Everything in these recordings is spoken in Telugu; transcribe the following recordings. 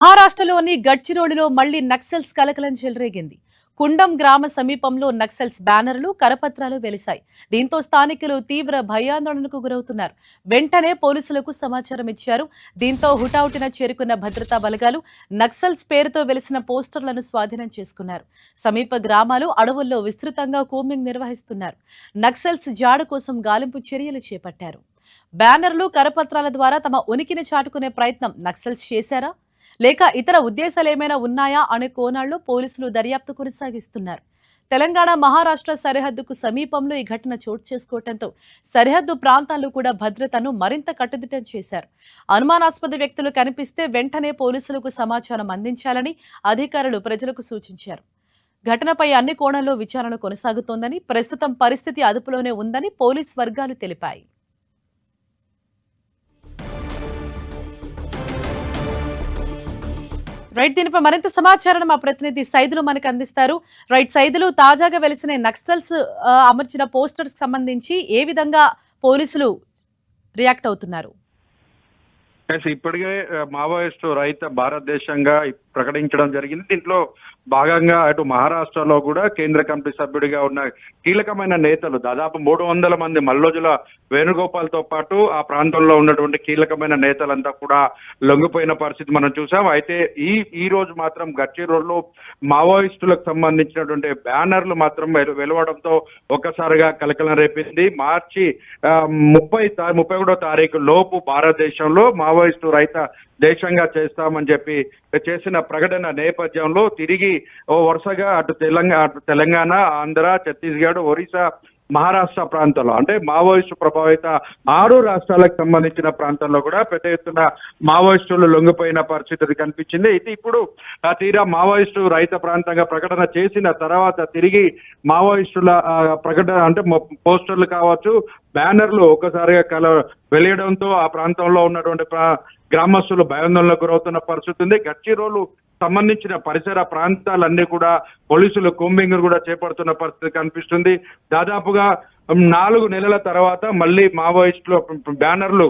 మహారాష్ట్రలోని గడ్చిరోలిలో మళ్లీ నక్సల్స్ కలకలం చెలరేగింది. కుండం గ్రామ సమీపంలో నక్సల్స్ బ్యానర్లు, కరపత్రాలు వెలిశాయి. దీంతో స్థానికులు తీవ్ర భయాందోళనకు గురవుతున్నారు. వెంటనే పోలీసులకు సమాచారం ఇచ్చారు. దీంతో హుటాహుటిన చేరుకున్న భద్రతా బలగాలు నక్సల్స్ పేరుతో వెలిసిన పోస్టర్లను స్వాధీనం చేసుకున్నారు. సమీప గ్రామాలు, అడవుల్లో విస్తృతంగా కూంబింగ్ నిర్వహిస్తున్నారు. నక్సల్స్ జాడ కోసం గాలింపు చర్యలు చేపట్టారు. బ్యానర్లు, కరపత్రాల ద్వారా తమ ఉనికిని చాటుకునే ప్రయత్నం నక్సల్స్ చేశారా, లేక ఇతర ఉద్దేశాలు ఏమైనా ఉన్నాయా అనే కోణాల్లో పోలీసులు దర్యాప్తు కొనసాగిస్తున్నారు. తెలంగాణ మహారాష్ట్ర సరిహద్దుకు సమీపంలో ఈ ఘటన చోటు చేసుకోవడంతో సరిహద్దు ప్రాంతాల్లో కూడా భద్రతను మరింత కట్టుదిట్టం చేశారు. అనుమానాస్పద వ్యక్తులు కనిపిస్తే వెంటనే పోలీసులకు సమాచారం అందించాలని అధికారులు ప్రజలకు సూచించారు. ఘటనపై అన్ని కోణాల్లో విచారణ కొనసాగుతోందని, ప్రస్తుతం పరిస్థితి అదుపులోనే ఉందని పోలీస్ వర్గాలు తెలిపాయి. రైట్, దీనిపై మరింత సమాచారం మా ప్రతినిధి సైదులు మనకు అందిస్తారు. రైట్ సైదులు, తాజాగా వెలిసిన నక్సల్స్ అమర్చిన పోస్టర్స్ సంబంధించి ఏ విధంగా పోలీసులు రియాక్ట్ అవుతున్నారు? ఇప్పటికే మావోయిస్టు రహిత భారతదేశంగా ప్రకటించడం జరిగింది. దీంట్లో భాగంగా అటు మహారాష్ట్రలో కూడా కేంద్ర కమిటీ సభ్యుడిగా ఉన్న కీలకమైన నేతలు దాదాపు 300 మంది మల్లోజుల వేణుగోపాల్ తో పాటు ఆ ప్రాంతంలో ఉన్నటువంటి కీలకమైన నేతలంతా కూడా లొంగిపోయిన పరిస్థితి మనం చూసాం. అయితే ఈ రోజు మాత్రం గడ్చిరోల్లో మావోయిస్టులకు సంబంధించినటువంటి బ్యానర్లు మాత్రం వెలువడంతో ఒక్కసారిగా కలకలం రేపింది. మార్చి 31వ తారీఖు లోపు భారతదేశంలో మావోయిస్టు రహిత దేశంగా చేస్తామని చెప్పి చేసిన ప్రకటన నేపథ్యంలో తిరిగి వరుసగా అటు తెలంగాణ, ఆంధ్ర, ఛత్తీస్గఢ్, ఒరిస్సా, మహారాష్ట్ర ప్రాంతంలో అంటే మావోయిస్టు ప్రభావిత 6 రాష్ట్రాలకు సంబంధించిన ప్రాంతంలో కూడా పెద్ద ఎత్తున మావోయిస్టులు లొంగిపోయిన పరిస్థితి కనిపించింది. అయితే ఇప్పుడు తీరా మావోయిస్టు రహిత ప్రాంతంగా ప్రకటన చేసిన తర్వాత తిరిగి మావోయిస్టుల ప్రకటన అంటే పోస్టర్లు కావచ్చు, బ్యానర్లు ఒక్కసారిగా వెలియడంతో ఆ ప్రాంతంలో ఉన్నటువంటి గ్రామస్తులు భయాందోళనకు గురవుతున్న పరిస్థితి ఉంది. గడ్చిరోలు సంబంధించిన పరిసర ప్రాంతాలన్నీ కూడా పోలీసులు కూంబింగ్ కూడా చేపడుతున్న పరిస్థితి కనిపిస్తుంది. దాదాపుగా 4 నెలల తర్వాత మళ్ళీ మావోయిస్టులు బ్యానర్లు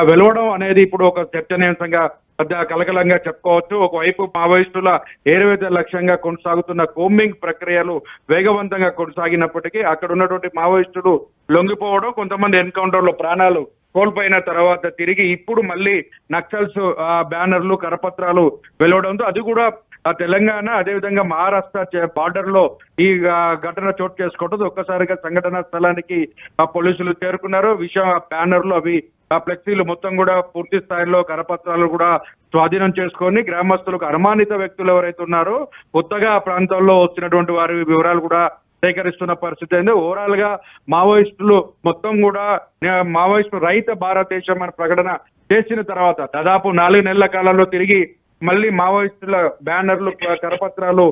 వెలవడం అనేది ఇప్పుడు ఒక చర్చనీయాంశంగా పెద్ద కలకలంగా చెప్పుకోవచ్చు. ఒకవైపు మావోయిస్టుల ఏరువేత లక్ష్యంగా కొనసాగుతున్న కూంబింగ్ ప్రక్రియలు వేగవంతంగా కొనసాగినప్పటికీ అక్కడ ఉన్నటువంటి మావోయిస్టులు లొంగిపోవడం, కొంతమంది ఎన్కౌంటర్ లో ప్రాణాలు కోల్పోయిన తర్వాత తిరిగి ఇప్పుడు మళ్ళీ నక్సల్స్ బ్యానర్లు, కరపత్రాలు వెలవడంతో అది కూడా తెలంగాణ అదేవిధంగా మహారాష్ట్ర బార్డర్ లో ఈ ఘటన చోటు చేసుకోవడం ఒక్కసారిగా సంఘటన స్థలానికి పోలీసులు చేరుకున్నారు. బ్యానర్లు అవి ఫ్లెక్సీలు మొత్తం కూడా పూర్తి స్థాయిలో కరపత్రాలు కూడా స్వాధీనం చేసుకొని గ్రామస్తులకు అనుమానిత వ్యక్తులు ఎవరైతే ఉన్నారో కొత్తగా ఆ ప్రాంతంలో వచ్చినటువంటి వారి వివరాలు కూడా సేకరిస్తున్న పరిస్థితి అయింది. ఓవరాల్ గా మావోయిస్టులు మొత్తం కూడా మావోయిస్టు రహిత భారతదేశం అని ప్రకటన చేసిన తర్వాత దాదాపు 4 నెలల కాలంలో తిరిగి మళ్ళీ మావోయిస్టుల బ్యానర్లు, కరపత్రాలు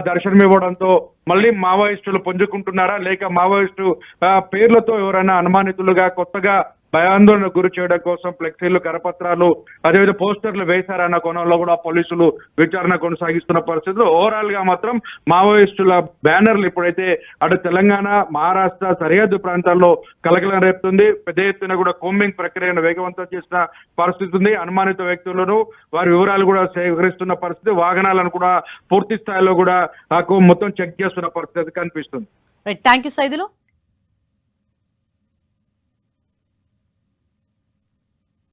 దర్శనమివ్వడంతో మళ్ళీ మావోయిస్టులు పుంజుకుంటున్నారా, లేక మావోయిస్టు పేర్లతో ఎవరైనా అనుమానితులుగా కొత్తగా భయాందోళనకు గురి చేయడం కోసం ఫ్లెక్సీలు, కరపత్రాలు, అదేవిధంగా పోస్టర్లు వేశారన్న కోణంలో కూడా పోలీసులు విచారణ కొనసాగిస్తున్న పరిస్థితుల్లో ఓవరాల్ గా మాత్రం మావోయిస్టుల బ్యానర్లు ఇప్పుడైతే అటు తెలంగాణ, మహారాష్ట్ర సరిహద్దు ప్రాంతాల్లో కలకలం రేపుతుంది. పెద్ద ఎత్తున కూడా కూంబింగ్ ప్రక్రియను వేగవంతం చేసిన పరిస్థితి ఉంది. అనుమానిత వ్యక్తులను వారి వివరాలు కూడా సేకరిస్తున్న పరిస్థితి, వాహనాలను కూడా పూర్తి స్థాయిలో కూడా మొత్తం చెక్ చేస్తున్న పరిస్థితి కనిపిస్తుంది. Thank you Saidulu.